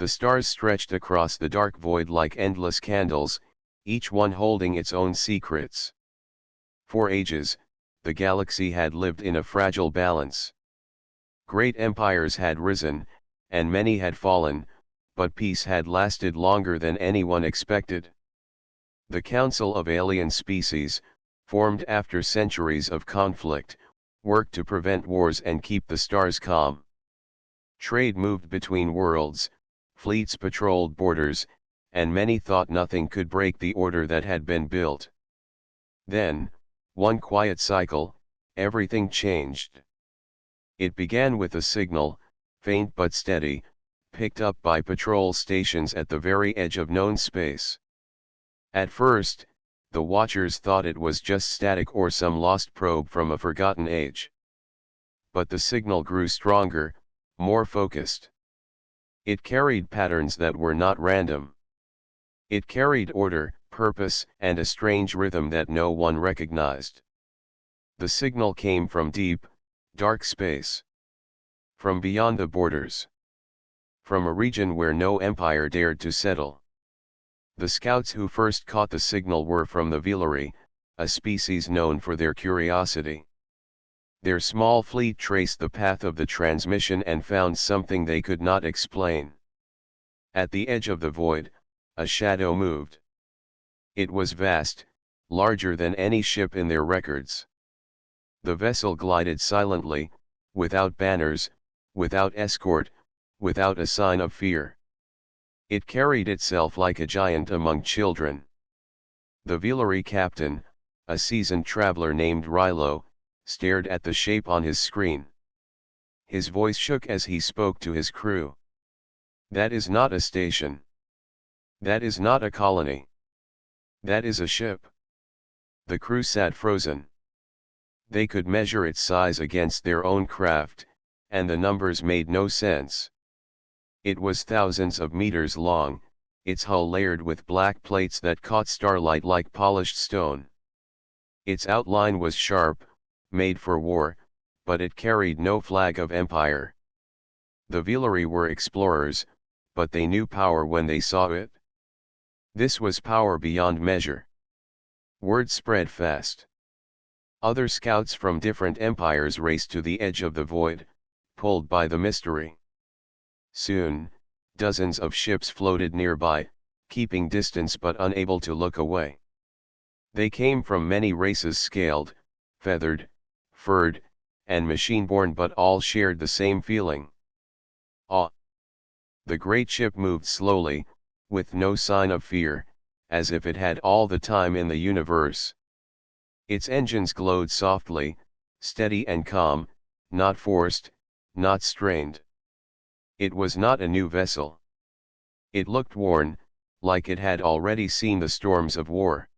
The stars stretched across the dark void like endless candles, each one holding its own secrets. For ages, the galaxy had lived in a fragile balance. Great empires had risen, and many had fallen, but peace had lasted longer than anyone expected. The Council of Alien Species, formed after centuries of conflict, worked to prevent wars and keep the stars calm. Trade moved between worlds, fleets patrolled borders, and many thought nothing could break the order that had been built. Then, one quiet cycle, everything changed. It began with a signal, faint but steady, picked up by patrol stations at the very edge of known space. At first, the watchers thought it was just static or some lost probe from a forgotten age. But the signal grew stronger, more focused. It carried patterns that were not random. It carried order, purpose, and a strange rhythm that no one recognized. The signal came from deep, dark space. From beyond the borders. From a region where no empire dared to settle. The scouts who first caught the signal were from the Veleri, a species known for their curiosity. Their small fleet traced the path of the transmission and found something they could not explain. At the edge of the void, a shadow moved. It was vast, larger than any ship in their records. The vessel glided silently, without banners, without escort, without a sign of fear. It carried itself like a giant among children. The Veleri captain, a seasoned traveler named Rilo, stared at the shape on his screen. His voice shook as he spoke to his crew. That is not a station. That is not a colony. That is a ship. The crew sat frozen. They could measure its size against their own craft, and the numbers made no sense. It was thousands of meters long, its hull layered with black plates that caught starlight like polished stone. Its outline was sharp, made for war, but it carried no flag of empire. The Veleri were explorers, but they knew power when they saw it. This was power beyond measure. Word spread fast. Other scouts from different empires raced to the edge of the void, pulled by the mystery. Soon, dozens of ships floated nearby, keeping distance but unable to look away. They came from many races, scaled, feathered, furred, and machine-born, but all shared the same feeling. Awe. The great ship moved slowly, with no sign of fear, as if it had all the time in the universe. Its engines glowed softly, steady and calm, not forced, not strained. It was not a new vessel. It looked worn, like it had already seen the storms of war.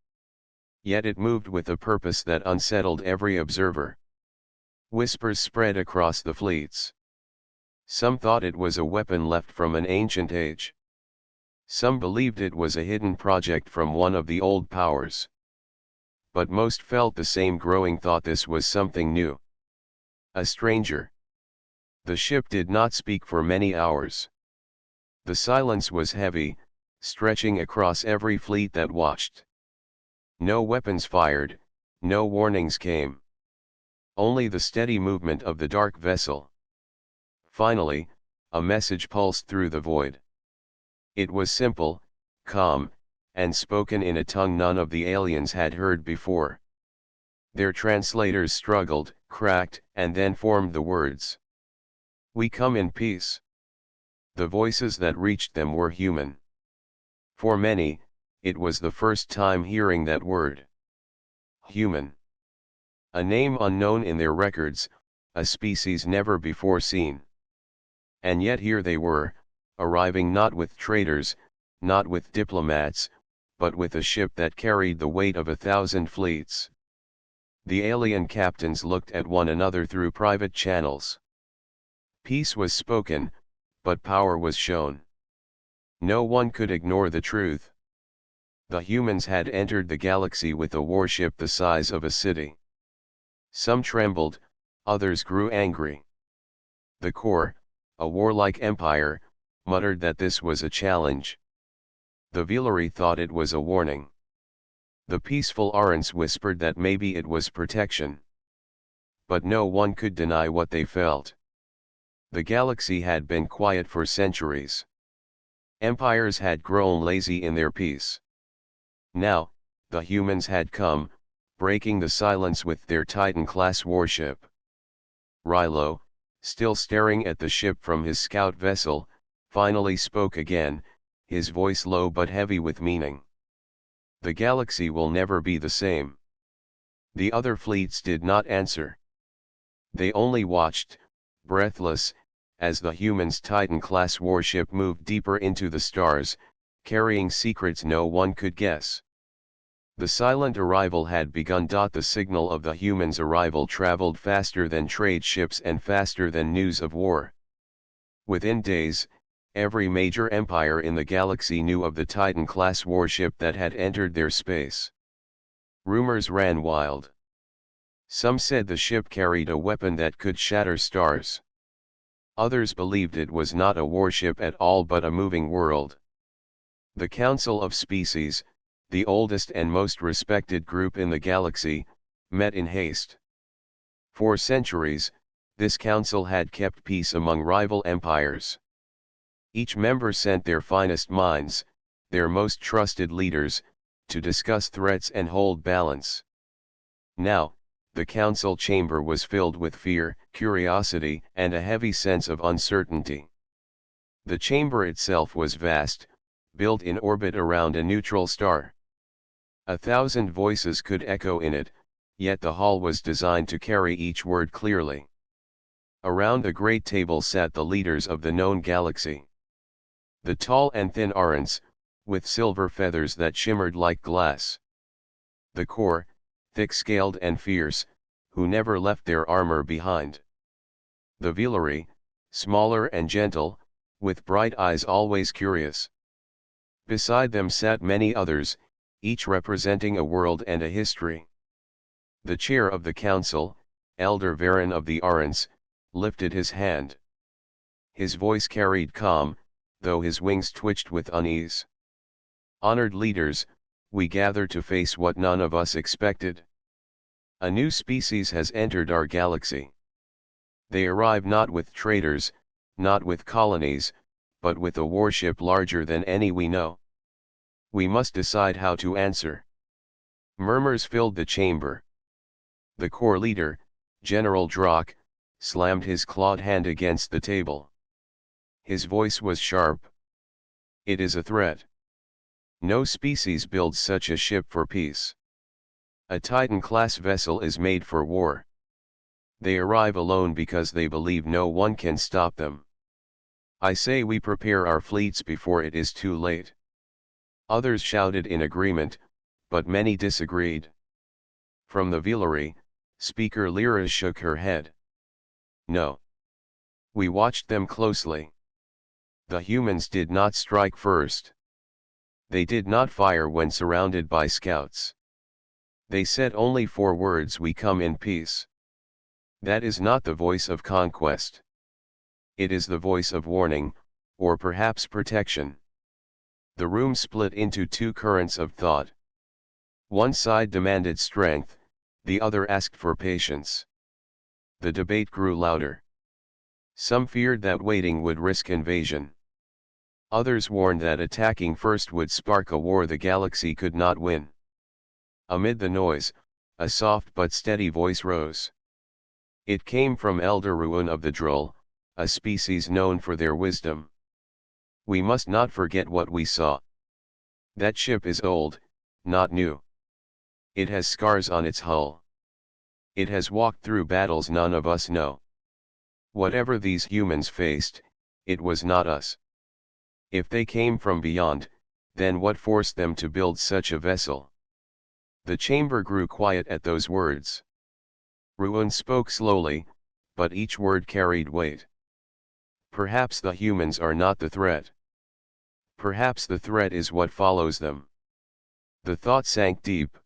Yet it moved with a purpose that unsettled every observer. Whispers spread across the fleets. Some thought it was a weapon left from an ancient age. Some believed it was a hidden project from one of the old powers. But most felt the same growing thought: this was something new. A stranger. The ship did not speak for many hours. The silence was heavy, stretching across every fleet that watched. No weapons fired, no warnings came. Only the steady movement of the dark vessel. Finally, a message pulsed through the void. It was simple, calm, and spoken in a tongue none of the aliens had heard before. Their translators struggled, cracked, and then formed the words. "We come in peace." The voices that reached them were human. For many, it was the first time hearing that word. Human. A name unknown in their records, a species never before seen. And yet here they were, arriving not with traders, not with diplomats, but with a ship that carried the weight of 1,000 fleets. The alien captains looked at one another through private channels. Peace was spoken, but power was shown. No one could ignore the truth. The humans had entered the galaxy with a warship the size of a city. Some trembled, others grew angry. The core, a warlike empire, muttered that this was a challenge. The Villery thought it was a warning. The peaceful Arents whispered that maybe it was protection. But no one could deny what they felt. The galaxy had been quiet for centuries. Empires had grown lazy in their peace. Now, the humans had come, breaking the silence with their Titan-class warship. Rilo, still staring at the ship from his scout vessel, finally spoke again, his voice low but heavy with meaning. The galaxy will never be the same. The other fleets did not answer. They only watched, breathless, as the humans' Titan-class warship moved deeper into the stars, carrying secrets no one could guess. The silent arrival had begun. The signal of the humans' arrival traveled faster than trade ships and faster than news of war. Within days, every major empire in the galaxy knew of the Titan-class warship that had entered their space. Rumors ran wild. Some said the ship carried a weapon that could shatter stars. Others believed it was not a warship at all but a moving world. The Council of Species, the oldest and most respected group in the galaxy, met in haste. For centuries, this council had kept peace among rival empires. Each member sent their finest minds, their most trusted leaders, to discuss threats and hold balance. Now, the council chamber was filled with fear, curiosity, and a heavy sense of uncertainty. The chamber itself was vast, built in orbit around a neutral star. 1,000 voices could echo in it, yet the hall was designed to carry each word clearly. Around the great table sat the leaders of the known galaxy. The tall and thin Arents, with silver feathers that shimmered like glass. The core, thick-scaled and fierce, who never left their armor behind. The Villery, smaller and gentle, with bright eyes always curious. Beside them sat many others, each representing a world and a history. The chair of the council, Elder Varen of the Arents, lifted his hand. His voice carried calm, though his wings twitched with unease. Honored leaders, we gather to face what none of us expected. A new species has entered our galaxy. They arrive not with traders, not with colonies, but with a warship larger than any we know. We must decide how to answer. Murmurs filled the chamber. The core leader, General Drock, slammed his clawed hand against the table. His voice was sharp. It is a threat. No species builds such a ship for peace. A Titan-class vessel is made for war. They arrive alone because they believe no one can stop them. I say we prepare our fleets before it is too late. Others shouted in agreement, but many disagreed. From the Villery, Speaker Lyra shook her head. No. We watched them closely. The humans did not strike first. They did not fire when surrounded by scouts. They said only 4 words: we come in peace. That is not the voice of conquest. It is the voice of warning, or perhaps protection. The room split into 2 currents of thought. One side demanded strength, the other asked for patience. The debate grew louder. Some feared that waiting would risk invasion. Others warned that attacking first would spark a war the galaxy could not win. Amid the noise, a soft but steady voice rose. It came from Elder Ruin of the Droll, a species known for their wisdom. We must not forget what we saw. That ship is old, not new. It has scars on its hull. It has walked through battles none of us know. Whatever these humans faced, it was not us. If they came from beyond, then what forced them to build such a vessel? The chamber grew quiet at those words. Ruin spoke slowly, but each word carried weight. Perhaps the humans are not the threat. Perhaps the threat is what follows them. The thought sank deep.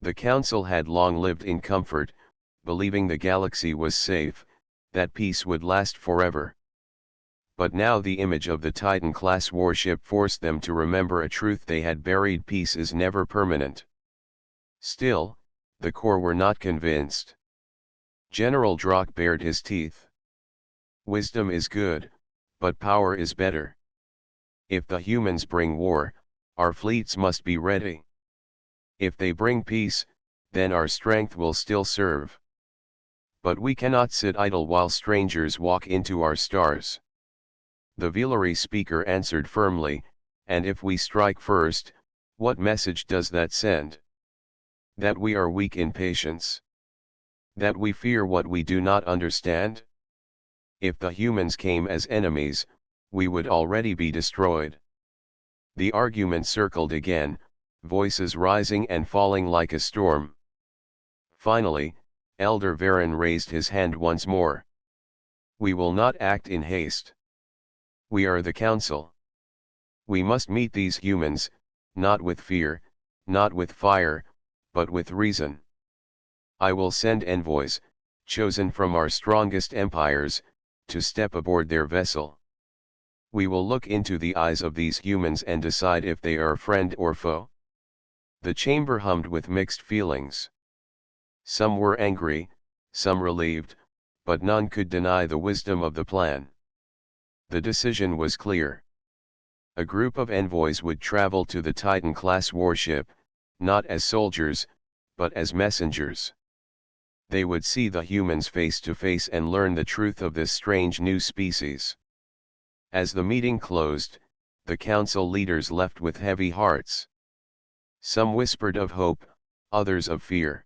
The council had long lived in comfort, believing the galaxy was safe, that peace would last forever. But now the image of the Titan-class warship forced them to remember a truth they had buried: peace is never permanent. Still, the Corps were not convinced. General Drock bared his teeth. Wisdom is good, but power is better. If the humans bring war, our fleets must be ready. If they bring peace, then our strength will still serve. But we cannot sit idle while strangers walk into our stars. The Villery speaker answered firmly, and if we strike first, what message does that send? That we are weak in patience? That we fear what we do not understand? If the humans came as enemies, we would already be destroyed. The argument circled again, voices rising and falling like a storm. Finally, Elder Varen raised his hand once more. We will not act in haste. We are the council. We must meet these humans, not with fear, not with fire, but with reason. I will send envoys, chosen from our strongest empires, to step aboard their vessel. We will look into the eyes of these humans and decide if they are friend or foe. The chamber hummed with mixed feelings. Some were angry, some relieved, but none could deny the wisdom of the plan. The decision was clear. A group of envoys would travel to the Titan-class warship, not as soldiers, but as messengers. They would see the humans face to face and learn the truth of this strange new species. As the meeting closed, the council leaders left with heavy hearts. Some whispered of hope, others of fear.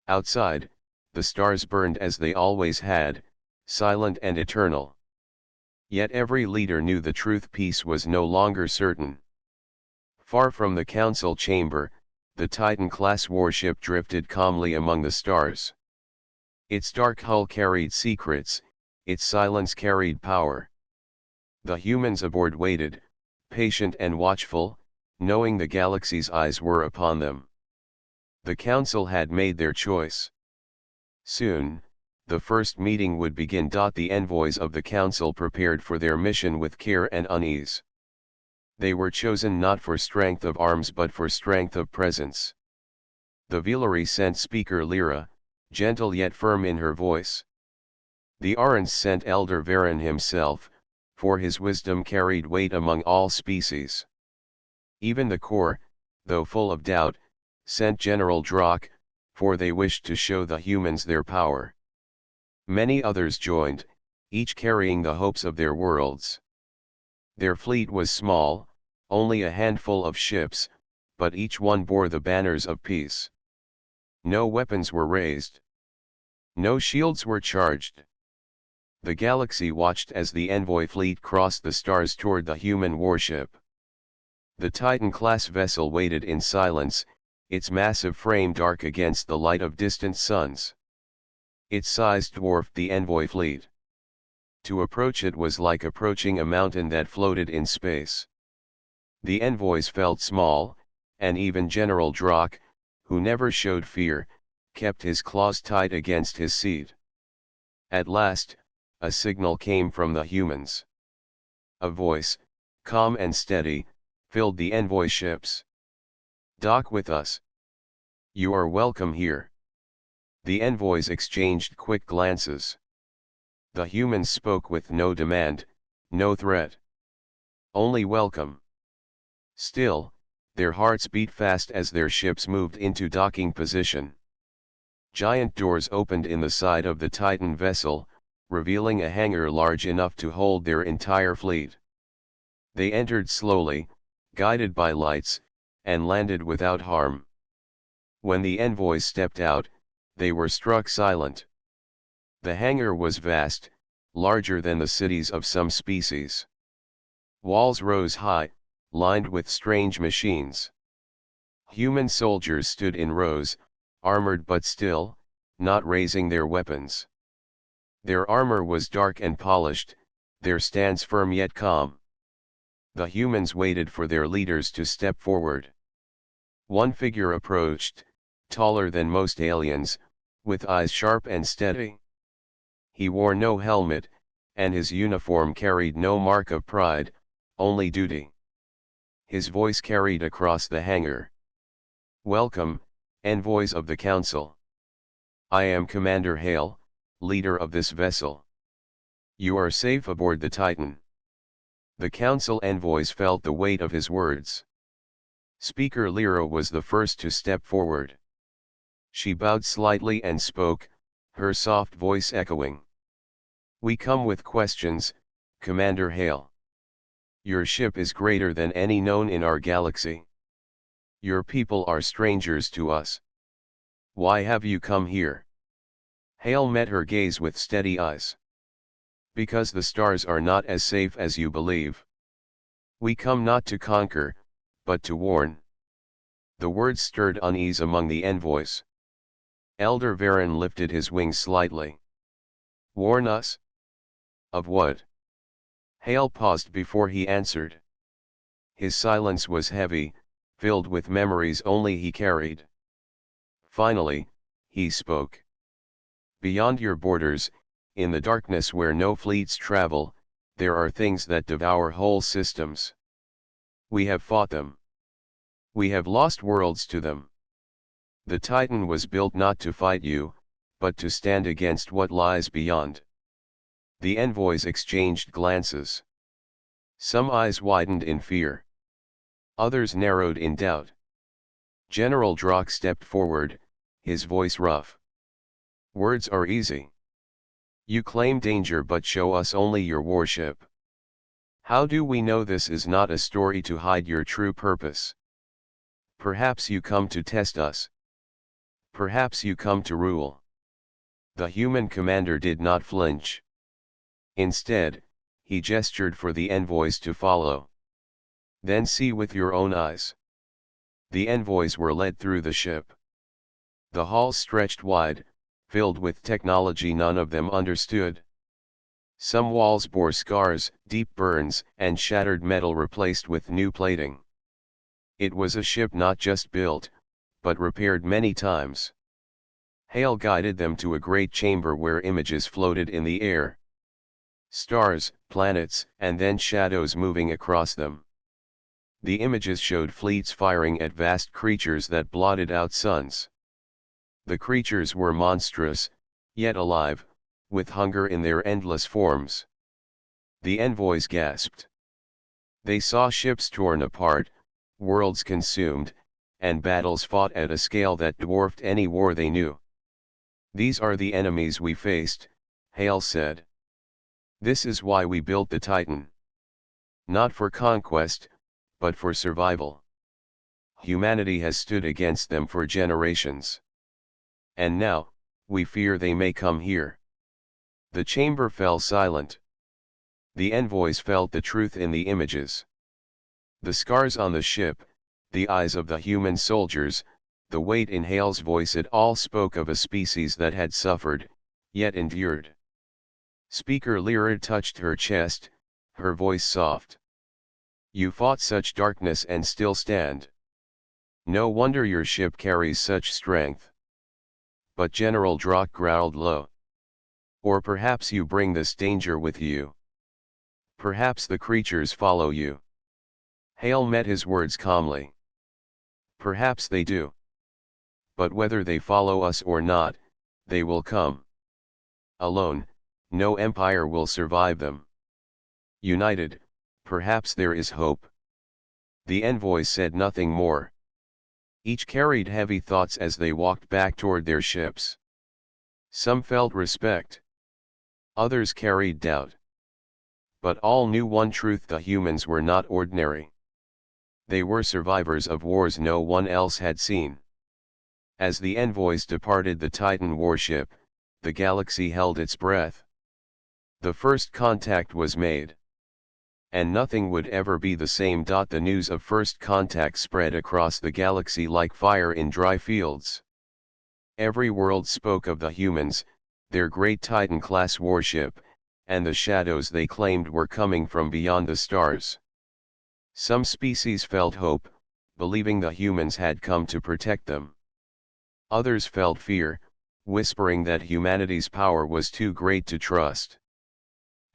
Outside, the stars burned as they always had, silent and eternal. Yet every leader knew the truth: peace was no longer certain. Far from the council chamber, the Titan-class warship drifted calmly among the stars. Its dark hull carried secrets, its silence carried power. The humans aboard waited, patient and watchful, knowing the galaxy's eyes were upon them. The council had made their choice. Soon, the first meeting would begin. The envoys of the council prepared for their mission with care and unease. They were chosen not for strength of arms but for strength of presence. The Villery sent Speaker Lyra, gentle yet firm in her voice. The Arans sent Elder Varen himself, for his wisdom carried weight among all species. Even the Corps, though full of doubt, sent General Drock, for they wished to show the humans their power. Many others joined, each carrying the hopes of their worlds. Their fleet was small, only a handful of ships, but each one bore the banners of peace. No weapons were raised. No shields were charged. The galaxy watched as the envoy fleet crossed the stars toward the human warship. The Titan-class vessel waited in silence, its massive frame dark against the light of distant suns. Its size dwarfed the envoy fleet. To approach it was like approaching a mountain that floated in space. The envoys felt small, and even General Drock, who never showed fear, kept his claws tight against his seat. At last, a signal came from the humans. A voice, calm and steady, filled the envoy ships. "Dock with us. You are welcome here." The envoys exchanged quick glances. The humans spoke with no demand, no threat. Only welcome. Still, their hearts beat fast as their ships moved into docking position. Giant doors opened in the side of the Titan vessel, revealing a hangar large enough to hold their entire fleet. They entered slowly, guided by lights, and landed without harm. When the envoys stepped out, they were struck silent. The hangar was vast, larger than the cities of some species. Walls rose high, lined with strange machines. Human soldiers stood in rows, armored but still, not raising their weapons. Their armor was dark and polished, their stance firm yet calm. The humans waited for their leaders to step forward. One figure approached, taller than most aliens, with eyes sharp and steady. He wore no helmet, and his uniform carried no mark of pride, only duty. His voice carried across the hangar. "Welcome, envoys of the Council. I am Commander Hale, leader of this vessel. You are safe aboard the Titan." The Council envoys felt the weight of his words. Speaker Lyra was the first to step forward. She bowed slightly and spoke, her soft voice echoing. "We come with questions, Commander Hale. Your ship is greater than any known in our galaxy. Your people are strangers to us. Why have you come here?" Hale met her gaze with steady eyes. "Because the stars are not as safe as you believe. We come not to conquer, but to warn." The words stirred unease among the envoys. Elder Varen lifted his wings slightly. "Warn us? Of what?" Hale paused before he answered. His silence was heavy, filled with memories only he carried. Finally, he spoke. "Beyond your borders, in the darkness where no fleets travel, there are things that devour whole systems. We have fought them. We have lost worlds to them. The Titan was built not to fight you, but to stand against what lies beyond." The envoys exchanged glances. Some eyes widened in fear. Others narrowed in doubt. General Drock stepped forward, his voice rough. "Words are easy. You claim danger but show us only your warship. How do we know this is not a story to hide your true purpose? Perhaps you come to test us. Perhaps you come to rule." The human commander did not flinch. Instead, he gestured for the envoys to follow. "Then see with your own eyes." The envoys were led through the ship. The halls stretched wide, filled with technology none of them understood. Some walls bore scars, deep burns, and shattered metal replaced with new plating. It was a ship not just built, but repaired many times. Hale guided them to a great chamber where images floated in the air. Stars, planets, and then shadows moving across them. The images showed fleets firing at vast creatures that blotted out suns. The creatures were monstrous, yet alive, with hunger in their endless forms. The envoys gasped. They saw ships torn apart, worlds consumed, and battles fought at a scale that dwarfed any war they knew. "These are the enemies we faced," Hale said. "This is why we built the Titan. Not for conquest, but for survival. Humanity has stood against them for generations. And now, we fear they may come here." The chamber fell silent. The envoys felt the truth in the images. The scars on the ship, the eyes of the human soldiers, the weight in Hale's voice, it all spoke of a species that had suffered, yet endured. Speaker Lyra touched her chest, her voice soft. "You fought such darkness and still stand. No wonder your ship carries such strength." But General Drock growled low. "Or perhaps you bring this danger with you. Perhaps the creatures follow you." Hale met his words calmly. "Perhaps they do. But whether they follow us or not, they will come. Alone, no empire will survive them. United, perhaps there is hope." The envoys said nothing more. Each carried heavy thoughts as they walked back toward their ships. Some felt respect. Others carried doubt. But all knew one truth: the humans were not ordinary. They were survivors of wars no one else had seen. As the envoys departed the Titan warship, the galaxy held its breath. The first contact was made. And nothing would ever be the same. The news of first contact spread across the galaxy like fire in dry fields. Every world spoke of the humans, their great Titan-class warship, and the shadows they claimed were coming from beyond the stars. Some species felt hope, believing the humans had come to protect them. Others felt fear, whispering that humanity's power was too great to trust.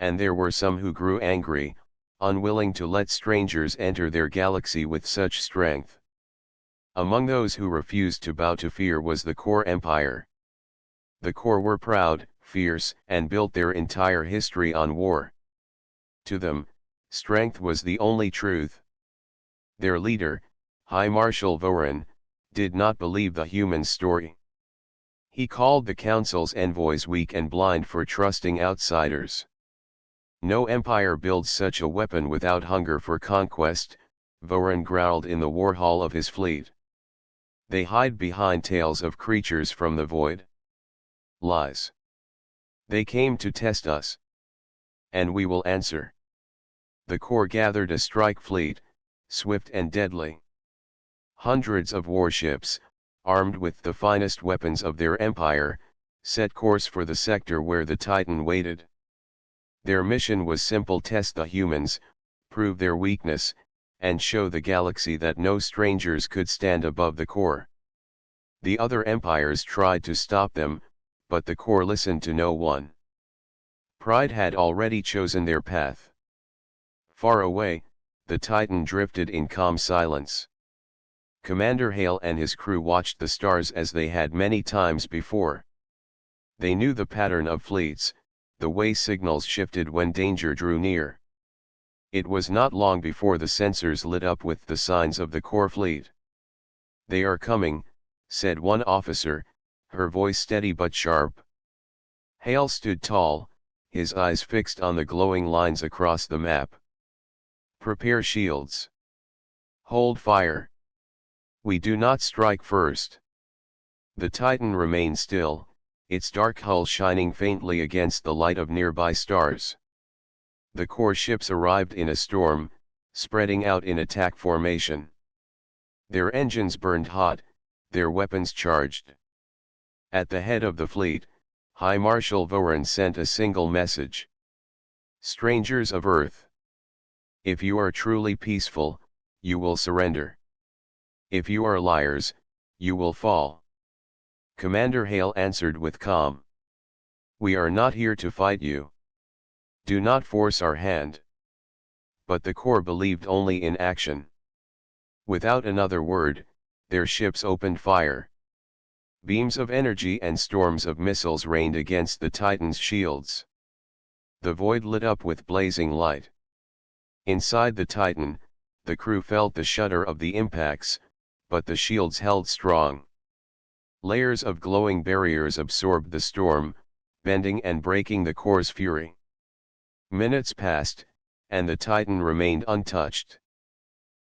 and there were some who grew angry, unwilling to let strangers enter their galaxy with such strength. Among those who refused to bow to fear was the Core Empire. The Core were proud, fierce, and built their entire history on war. To them, strength was the only truth. Their leader, High Marshal Voran, did not believe the human story. He called the Council's envoys weak and blind for trusting outsiders. No empire builds such a weapon without hunger for conquest, Voran growled in the war hall of his fleet. They hide behind tales of creatures from the void. Lies. They came to test us. And we will answer. The Core gathered a strike fleet, swift and deadly. Hundreds of warships, armed with the finest weapons of their empire, set course for the sector where the Titan waited. Their mission was simple: test the humans, prove their weakness, and show the galaxy that no strangers could stand above the Core. The other empires tried to stop them, but the Core listened to no one. Pride had already chosen their path. Far away, the Titan drifted in calm silence. Commander Hale and his crew watched the stars as they had many times before. They knew the pattern of fleets, the way signals shifted when danger drew near. It was not long before the sensors lit up with the signs of the Core fleet. "They are coming," said one officer, her voice steady but sharp. Hale stood tall, his eyes fixed on the glowing lines across the map. "Prepare shields. Hold fire. We do not strike first." The Titan remained still, its dark hull shining faintly against the light of nearby stars. The Core ships arrived in a storm, spreading out in attack formation. Their engines burned hot, their weapons charged. At the head of the fleet, High Marshal Voran sent a single message. "Strangers of Earth. If you are truly peaceful, you will surrender. If you are liars, you will fall." Commander Hale answered with calm. "We are not here to fight you. Do not force our hand." But the Core believed only in action. Without another word, their ships opened fire. Beams of energy and storms of missiles rained against the Titan's shields. The void lit up with blazing light. Inside the Titan, the crew felt the shudder of the impacts, but the shields held strong. Layers of glowing barriers absorbed the storm, bending and breaking the Core's fury. Minutes passed, and the Titan remained untouched.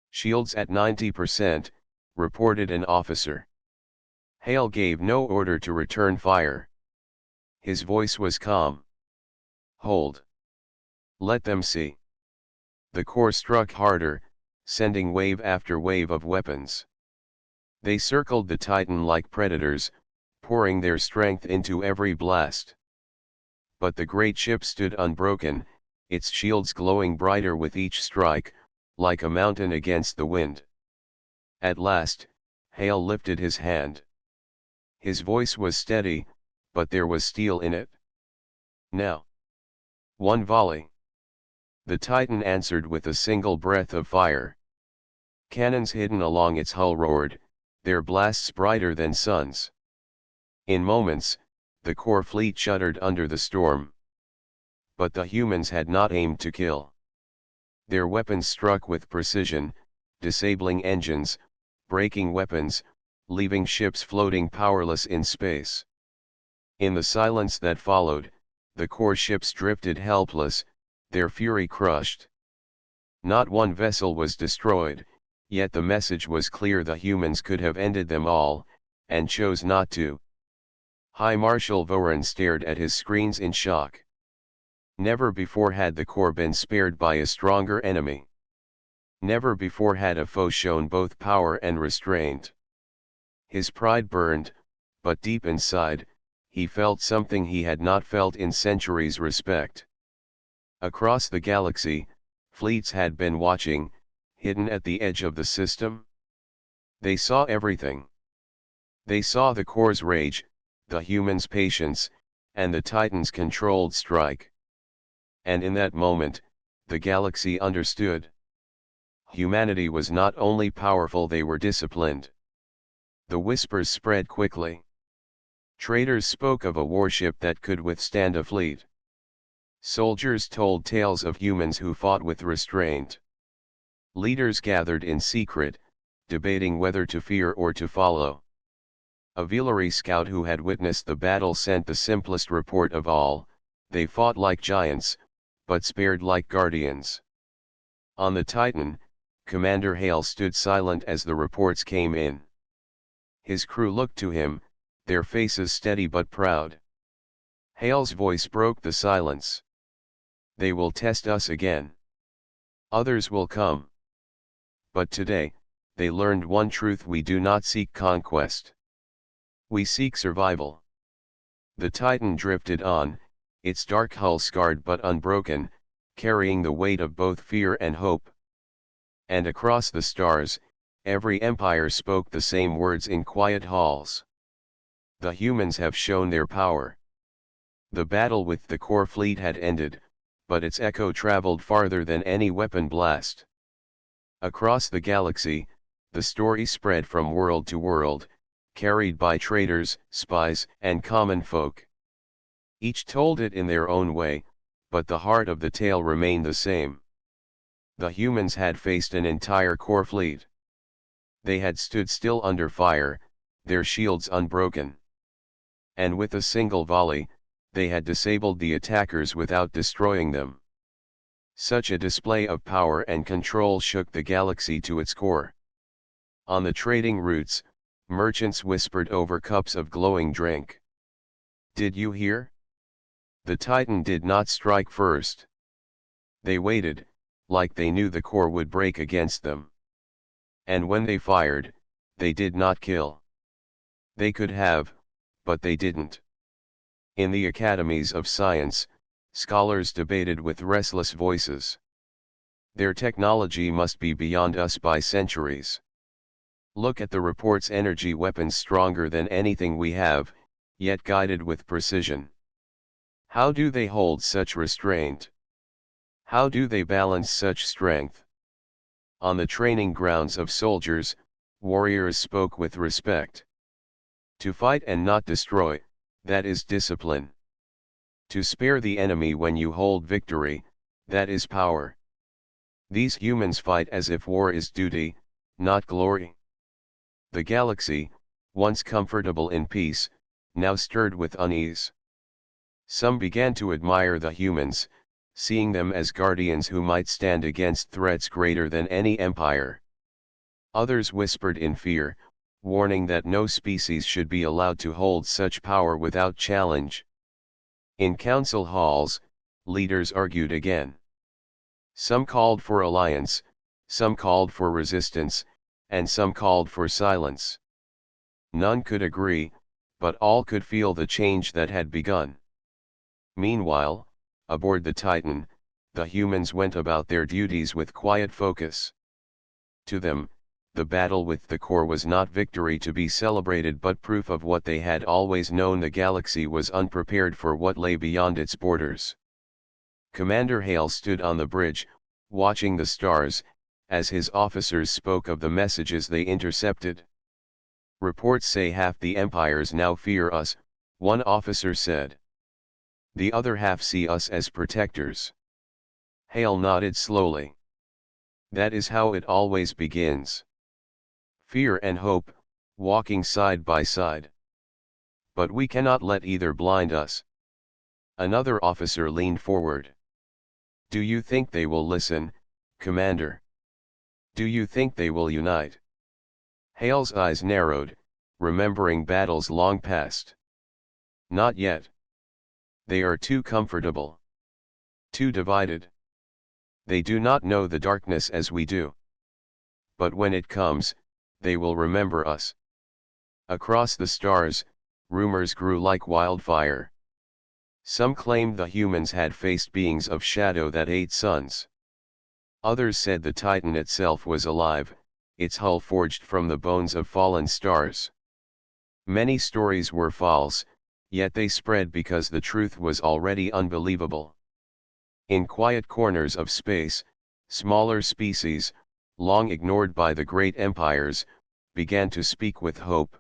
"Shields at 90%, reported an officer. Hale gave no order to return fire. His voice was calm. "Hold. Let them see." The Core struck harder, sending wave after wave of weapons. They circled the Titan like predators, pouring their strength into every blast. But the great ship stood unbroken, its shields glowing brighter with each strike, like a mountain against the wind. At last, Hale lifted his hand. His voice was steady, but there was steel in it. "Now." One volley. The Titan answered with a single breath of fire. Cannons hidden along its hull roared, their blasts brighter than suns. In moments, the Core fleet shuddered under the storm. But the humans had not aimed to kill. Their weapons struck with precision, disabling engines, breaking weapons, leaving ships floating powerless in space. In the silence that followed, the Core ships drifted helpless, their fury crushed. Not one vessel was destroyed, yet the message was clear: the humans could have ended them all, and chose not to. High Marshal Voran stared at his screens in shock. Never before had the Core been spared by a stronger enemy. Never before had a foe shown both power and restraint. His pride burned, but deep inside, he felt something he had not felt in centuries: respect. Across the galaxy, fleets had been watching, hidden at the edge of the system. They saw everything. They saw the Core's rage, the humans' patience, and the Titan's controlled strike. And in that moment, the galaxy understood. Humanity was not only powerful, they were disciplined. The whispers spread quickly. Traders spoke of a warship that could withstand a fleet. Soldiers told tales of humans who fought with restraint. Leaders gathered in secret, debating whether to fear or to follow. A Villery scout who had witnessed the battle sent the simplest report of all: they fought like giants, but spared like guardians. On the Titan, Commander Hale stood silent as the reports came in. His crew looked to him, their faces steady but proud. Hale's voice broke the silence. They will test us again. Others will come. But today, they learned one truth: we do not seek conquest. We seek survival. The Titan drifted on, its dark hull scarred but unbroken, carrying the weight of both fear and hope. And across the stars, every empire spoke the same words in quiet halls. The humans have shown their power. The battle with the core fleet had ended, but its echo traveled farther than any weapon blast. Across the galaxy, the story spread from world to world, carried by traders, spies, and common folk. Each told it in their own way, but the heart of the tale remained the same. The humans had faced an entire core fleet. They had stood still under fire, their shields unbroken. And with a single volley, they had disabled the attackers without destroying them. Such a display of power and control shook the galaxy to its core. On the trading routes, merchants whispered over cups of glowing drink. Did you hear? The Titan did not strike first. They waited, like they knew the core would break against them. And when they fired, they did not kill. They could have, but they didn't. In the academies of science, scholars debated with restless voices. Their technology must be beyond us by centuries. Look at the reports: energy weapons stronger than anything we have, yet guided with precision. How do they hold such restraint? How do they balance such strength? On the training grounds of soldiers, warriors spoke with respect. To fight and not destroy, that is discipline. To spare the enemy when you hold victory, that is power. These humans fight as if war is duty, not glory. The galaxy, once comfortable in peace, now stirred with unease. Some began to admire the humans, seeing them as guardians who might stand against threats greater than any empire. Others whispered in fear, warning that no species should be allowed to hold such power without challenge. In council halls, leaders argued again. Some called for alliance, some called for resistance, and some called for silence. None could agree, but all could feel the change that had begun. Meanwhile, aboard the Titan, the humans went about their duties with quiet focus. To them, the battle with the core was not victory to be celebrated but proof of what they had always known: the galaxy was unprepared for what lay beyond its borders. Commander Hale stood on the bridge, watching the stars, as his officers spoke of the messages they intercepted. Reports say half the empires now fear us, one officer said. The other half see us as protectors. Hale nodded slowly. That is how it always begins. Fear and hope, walking side by side. But we cannot let either blind us. Another officer leaned forward. Do you think they will listen, Commander? Do you think they will unite? Hale's eyes narrowed, remembering battles long past. Not yet. They are too comfortable. Too divided. They do not know the darkness as we do. But when it comes, they will remember us. Across the stars, rumors grew like wildfire. Some claimed the humans had faced beings of shadow that ate suns. Others said the Titan itself was alive, its hull forged from the bones of fallen stars. Many stories were false, yet they spread because the truth was already unbelievable. In quiet corners of space, smaller species, long ignored by the great empires, began to speak with hope.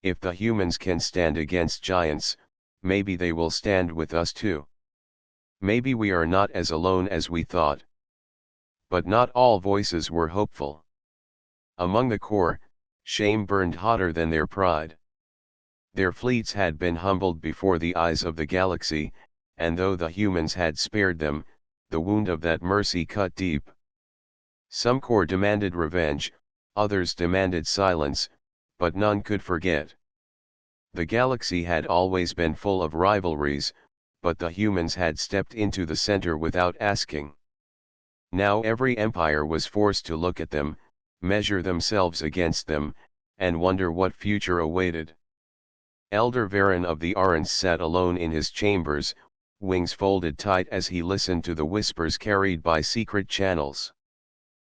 If the humans can stand against giants, maybe they will stand with us too. Maybe we are not as alone as we thought. But not all voices were hopeful. Among the core, shame burned hotter than their pride. Their fleets had been humbled before the eyes of the galaxy, and though the humans had spared them, the wound of that mercy cut deep. Some core demanded revenge, others demanded silence, but none could forget. The galaxy had always been full of rivalries, but the humans had stepped into the center without asking. Now every empire was forced to look at them, measure themselves against them, and wonder what future awaited. Elder Varen of the Orcs sat alone in his chambers, wings folded tight as he listened to the whispers carried by secret channels.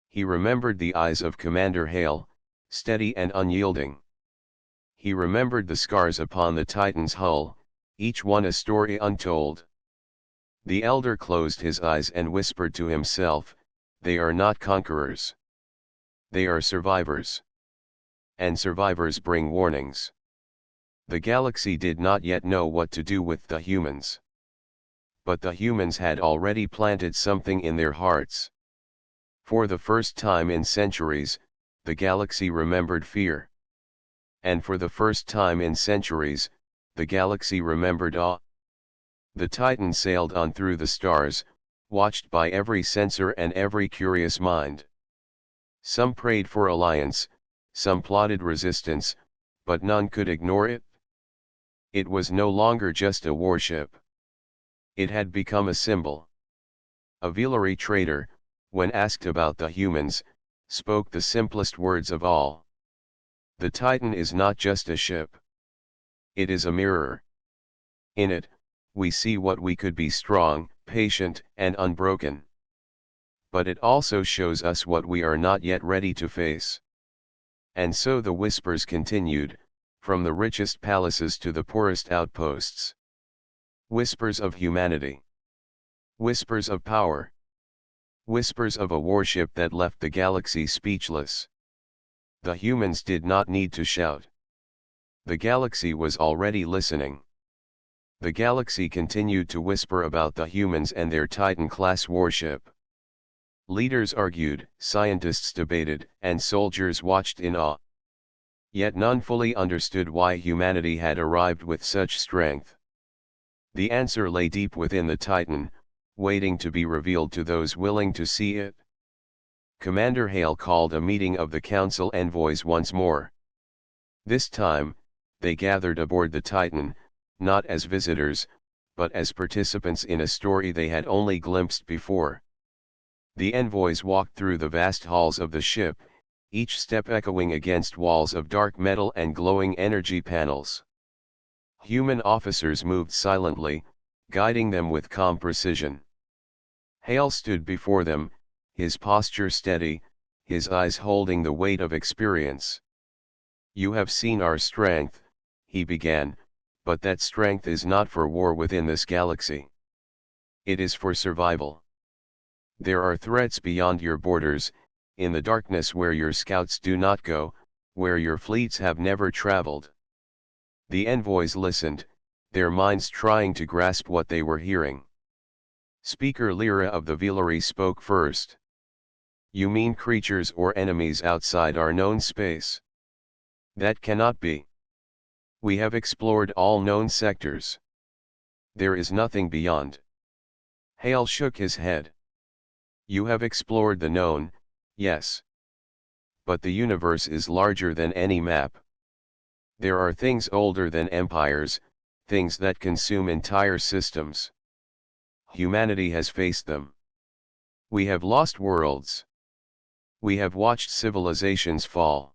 He remembered the eyes of Commander Hale, steady and unyielding. He remembered the scars upon the Titan's hull, each one a story untold. The elder closed his eyes and whispered to himself, "They are not conquerors. They are survivors. And survivors bring warnings." The galaxy did not yet know what to do with the humans. But the humans had already planted something in their hearts. For the first time in centuries, the galaxy remembered fear. And for the first time in centuries, the galaxy remembered awe. The Titan sailed on through the stars, watched by every sensor and every curious mind. Some prayed for alliance, some plotted resistance, but none could ignore it. It was no longer just a warship. It had become a symbol. A Velari trader, when asked about the humans, spoke the simplest words of all. The Titan is not just a ship. It is a mirror. In it, we see what we could be: strong, patient, and unbroken. But it also shows us what we are not yet ready to face. And so the whispers continued, from the richest palaces to the poorest outposts. Whispers of humanity. Whispers of power. Whispers of a warship that left the galaxy speechless. The humans did not need to shout. The galaxy was already listening. The galaxy continued to whisper about the humans and their Titan-class warship. Leaders argued, scientists debated, and soldiers watched in awe. Yet none fully understood why humanity had arrived with such strength. The answer lay deep within the Titan, waiting to be revealed to those willing to see it. Commander Hale called a meeting of the Council envoys once more. This time, they gathered aboard the Titan, not as visitors, but as participants in a story they had only glimpsed before. The envoys walked through the vast halls of the ship, each step echoing against walls of dark metal and glowing energy panels. Human officers moved silently, guiding them with calm precision. Hale stood before them, his posture steady, his eyes holding the weight of experience. "You have seen our strength," he began, "but that strength is not for war within this galaxy. It is for survival. There are threats beyond your borders, in the darkness where your scouts do not go, where your fleets have never traveled." The envoys listened, their minds trying to grasp what they were hearing. Speaker Lyra of the Velari spoke first. "You mean creatures or enemies outside our known space? That cannot be. We have explored all known sectors. There is nothing beyond." Hale shook his head. "You have explored the known, yes. But the universe is larger than any map. There are things older than empires, things that consume entire systems. Humanity has faced them. We have lost worlds. We have watched civilizations fall.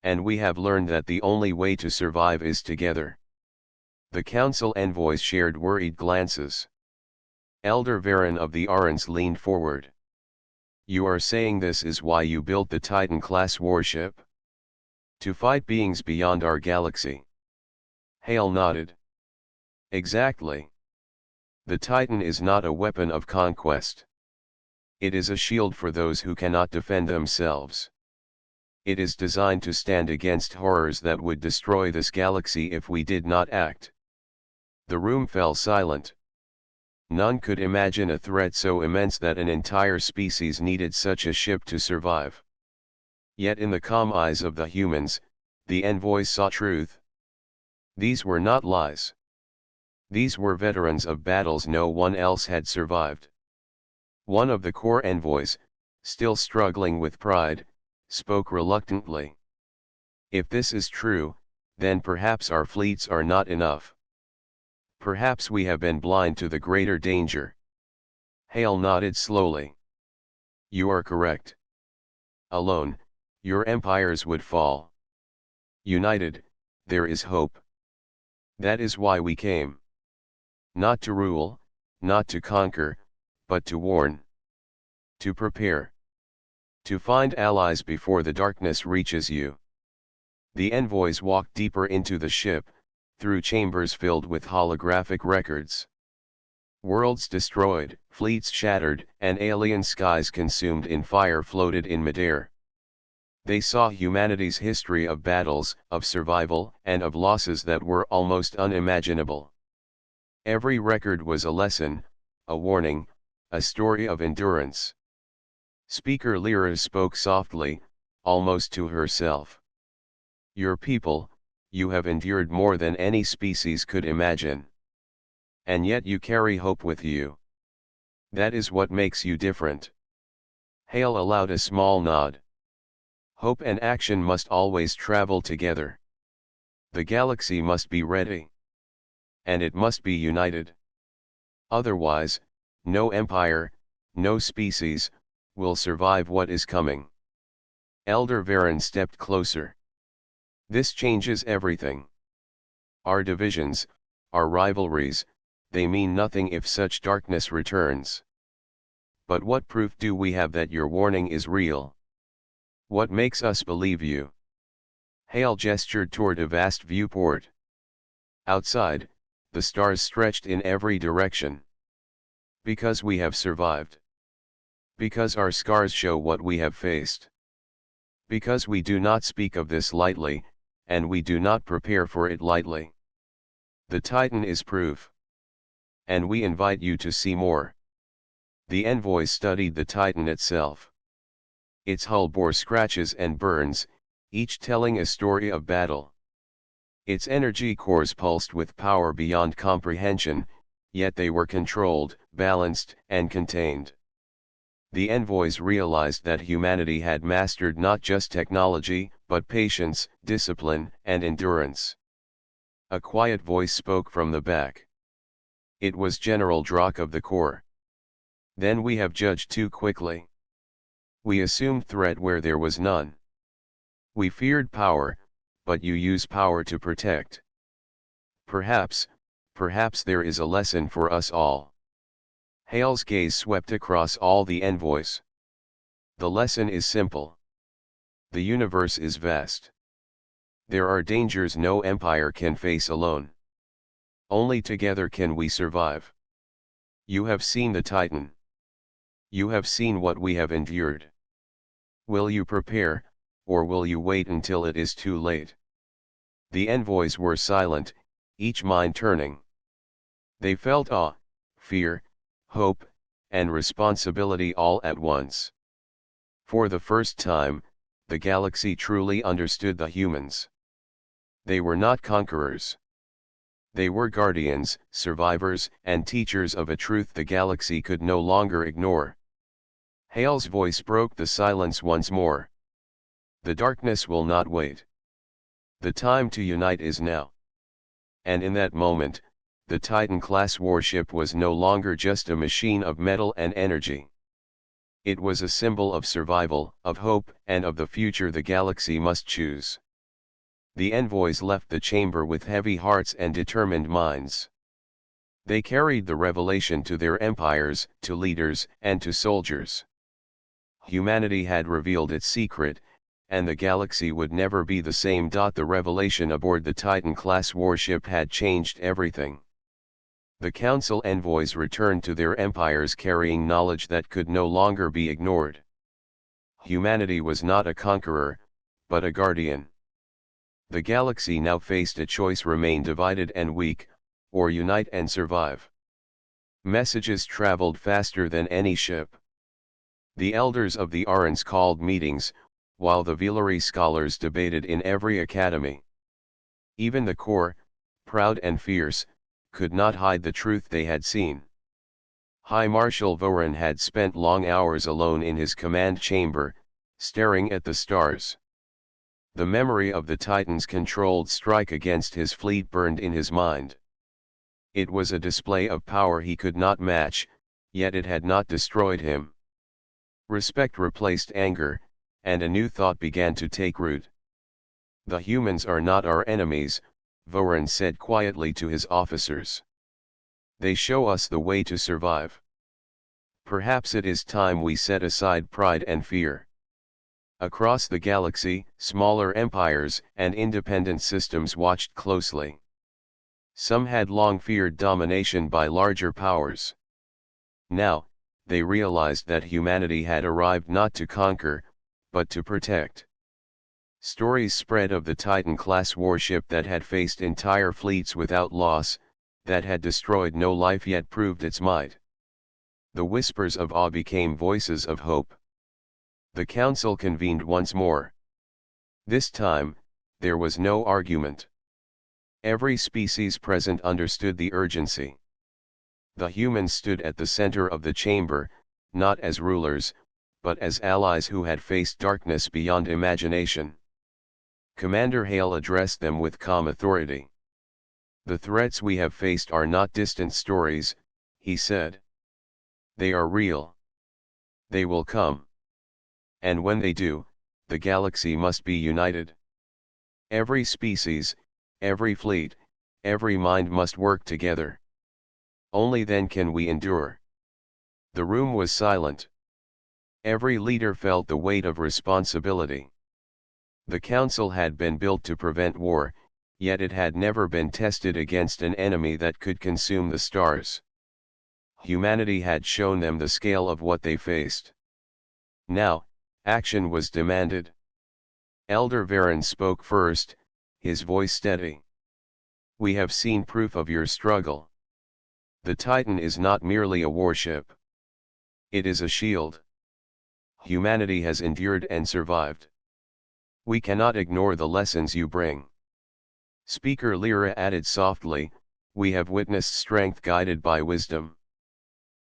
And we have learned that the only way to survive is together." The council envoys shared worried glances. Elder Varen of the Orcs leaned forward. "You are saying this is why you built the Titan-class warship? To fight beings beyond our galaxy?" Hale nodded. "Exactly. The Titan is not a weapon of conquest. It is a shield for those who cannot defend themselves. It is designed to stand against horrors that would destroy this galaxy if we did not act. The room fell silent. None could imagine a threat so immense that an entire species needed such a ship to survive. Yet in the calm eyes of the humans, the envoys saw truth. These were not lies. These were veterans of battles no one else had survived. One of the core envoys, still struggling with pride, spoke reluctantly. If this is true, then perhaps our fleets are not enough. Perhaps we have been blind to the greater danger. Hale nodded slowly. You are correct. Alone, your empires would fall. United, there is hope. That is why we came. Not to rule, not to conquer, but to warn. To prepare. To find allies before the darkness reaches you. The envoys walked deeper into the ship, through chambers filled with holographic records. Worlds destroyed, fleets shattered, and alien skies consumed in fire floated in midair. They saw humanity's history of battles, of survival, and of losses that were almost unimaginable. Every record was a lesson, a warning, a story of endurance. Speaker Lyra spoke softly, almost to herself. Your people, you have endured more than any species could imagine. And yet you carry hope with you. That is what makes you different. Hale allowed a small nod. Hope and action must always travel together. The galaxy must be ready. And it must be united. Otherwise, no empire, no species, will survive what is coming. Elder Varen stepped closer. This changes everything. Our divisions, our rivalries, they mean nothing if such darkness returns. But what proof do we have that your warning is real? What makes us believe you? Hale gestured toward a vast viewport. Outside, the stars stretched in every direction. Because we have survived. Because our scars show what we have faced. Because we do not speak of this lightly, and we do not prepare for it lightly. The Titan is proof. And we invite you to see more. The envoys studied the Titan itself. Its hull bore scratches and burns, each telling a story of battle. Its energy cores pulsed with power beyond comprehension, yet they were controlled, balanced, and contained. The envoys realized that humanity had mastered not just technology, but patience, discipline, and endurance. A quiet voice spoke from the back. It was General Drock of the Corps. Then we have judged too quickly. We assumed threat where there was none. We feared power, but you use power to protect. Perhaps there is a lesson for us all. Hale's gaze swept across all the envoys. The lesson is simple. The universe is vast. There are dangers no empire can face alone. Only together can we survive. You have seen the Titan. You have seen what we have endured. Will you prepare, or will you wait until it is too late? The envoys were silent, each mind turning. They felt awe, fear, hope, and responsibility all at once. For the first time, the galaxy truly understood the humans. They were not conquerors. They were guardians, survivors, and teachers of a truth the galaxy could no longer ignore. Hale's voice broke the silence once more. The darkness will not wait. The time to unite is now. And in that moment, the Titan-class warship was no longer just a machine of metal and energy. It was a symbol of survival, of hope, and of the future the galaxy must choose. The envoys left the chamber with heavy hearts and determined minds. They carried the revelation to their empires, to leaders, and to soldiers. Humanity had revealed its secret, and the galaxy would never be the same. The revelation aboard the Titan-class warship had changed everything. The council envoys returned to their empires carrying knowledge that could no longer be ignored. Humanity was not a conqueror, but a guardian. The galaxy now faced a choice: remain divided and weak, or unite and survive. Messages traveled faster than any ship. The elders of the Arans called meetings, while the Villery scholars debated in every academy. Even the core, proud and fierce, could not hide the truth they had seen. High Marshal Voran had spent long hours alone in his command chamber, staring at the stars. The memory of the Titan's controlled strike against his fleet burned in his mind. It was a display of power he could not match, yet it had not destroyed him. Respect replaced anger, and a new thought began to take root. The humans are not our enemies, Voran said quietly to his officers. They show us the way to survive. Perhaps it is time we set aside pride and fear. Across the galaxy, smaller empires and independent systems watched closely. Some had long feared domination by larger powers. Now, they realized that humanity had arrived not to conquer, but to protect. Stories spread of the Titan-class warship that had faced entire fleets without loss, that had destroyed no life yet proved its might. The whispers of awe became voices of hope. The council convened once more. This time, there was no argument. Every species present understood the urgency. The humans stood at the center of the chamber, not as rulers, but as allies who had faced darkness beyond imagination. Commander Hale addressed them with calm authority. The threats we have faced are not distant stories, he said. They are real. They will come. And when they do, the galaxy must be united. Every species, every fleet, every mind must work together. Only then can we endure. The room was silent. Every leader felt the weight of responsibility. The council had been built to prevent war, yet it had never been tested against an enemy that could consume the stars. Humanity had shown them the scale of what they faced. Now, action was demanded. Elder Varen spoke first, his voice steady. We have seen proof of your struggle. The Titan is not merely a warship. It is a shield. Humanity has endured and survived. We cannot ignore the lessons you bring. Speaker Lyra added softly, we have witnessed strength guided by wisdom.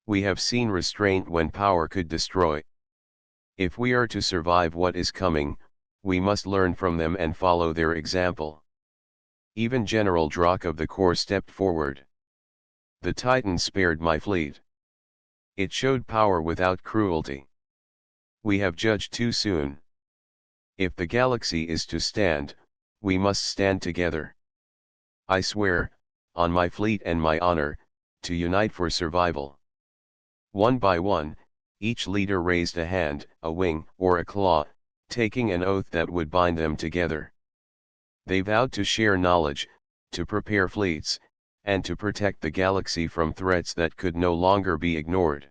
We have seen restraint when power could destroy. If we are to survive what is coming, we must learn from them and follow their example. Even General Drak of the Corps stepped forward. The Titan spared my fleet. It showed power without cruelty. We have judged too soon. If the galaxy is to stand, we must stand together. I swear, on my fleet and my honor, to unite for survival. One by one, each leader raised a hand, a wing, or a claw, taking an oath that would bind them together. They vowed to share knowledge, to prepare fleets, and to protect the galaxy from threats that could no longer be ignored.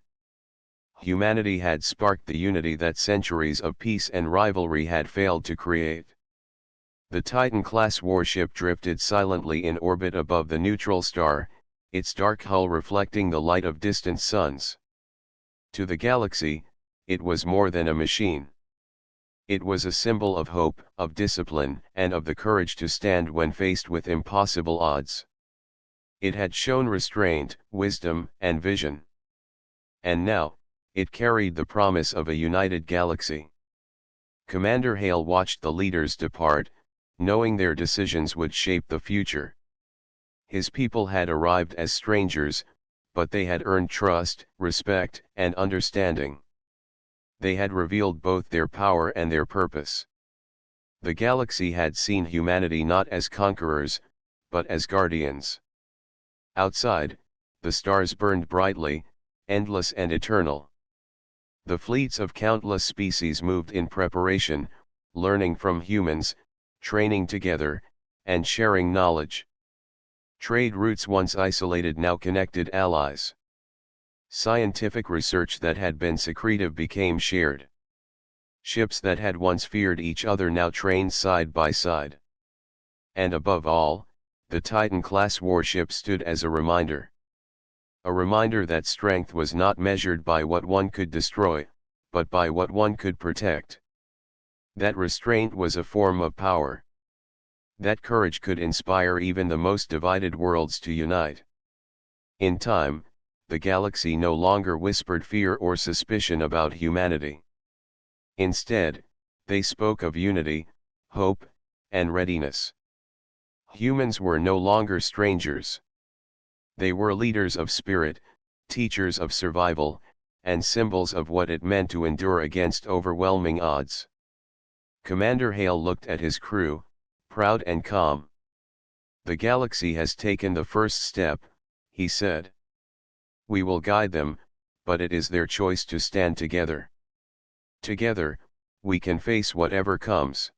Humanity had sparked the unity that centuries of peace and rivalry had failed to create. The Titan-class warship drifted silently in orbit above the neutral star, its dark hull reflecting the light of distant suns. To the galaxy, it was more than a machine. It was a symbol of hope, of discipline, and of the courage to stand when faced with impossible odds. It had shown restraint, wisdom, and vision. And now, it carried the promise of a united galaxy. Commander Hale watched the leaders depart, knowing their decisions would shape the future. His people had arrived as strangers, but they had earned trust, respect, and understanding. They had revealed both their power and their purpose. The galaxy had seen humanity not as conquerors, but as guardians. Outside, the stars burned brightly, endless and eternal. The fleets of countless species moved in preparation, learning from humans, training together, and sharing knowledge. Trade routes once isolated now connected allies. Scientific research that had been secretive became shared. Ships that had once feared each other now trained side by side. And above all, the Titan-class warship stood as a reminder. A reminder that strength was not measured by what one could destroy, but by what one could protect. That restraint was a form of power. That courage could inspire even the most divided worlds to unite. In time, the galaxy no longer whispered fear or suspicion about humanity. Instead, they spoke of unity, hope, and readiness. Humans were no longer strangers. They were leaders of spirit, teachers of survival, and symbols of what it meant to endure against overwhelming odds. Commander Hale looked at his crew, proud and calm. "The galaxy has taken the first step," he said. "We will guide them, but it is their choice to stand together. Together, we can face whatever comes.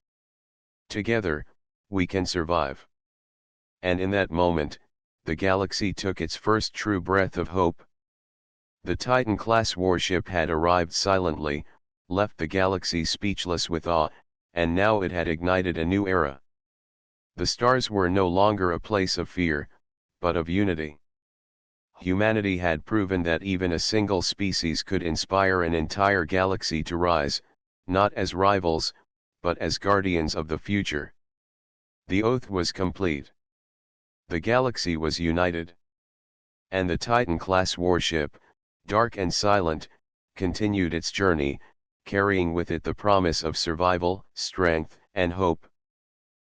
Together, we can survive." And in that moment, the galaxy took its first true breath of hope. The Titan-class warship had arrived silently, left the galaxy speechless with awe, and now it had ignited a new era. The stars were no longer a place of fear, but of unity. Humanity had proven that even a single species could inspire an entire galaxy to rise, not as rivals, but as guardians of the future. The oath was complete. The galaxy was united. And the Titan-class warship, dark and silent, continued its journey, carrying with it the promise of survival, strength, and hope.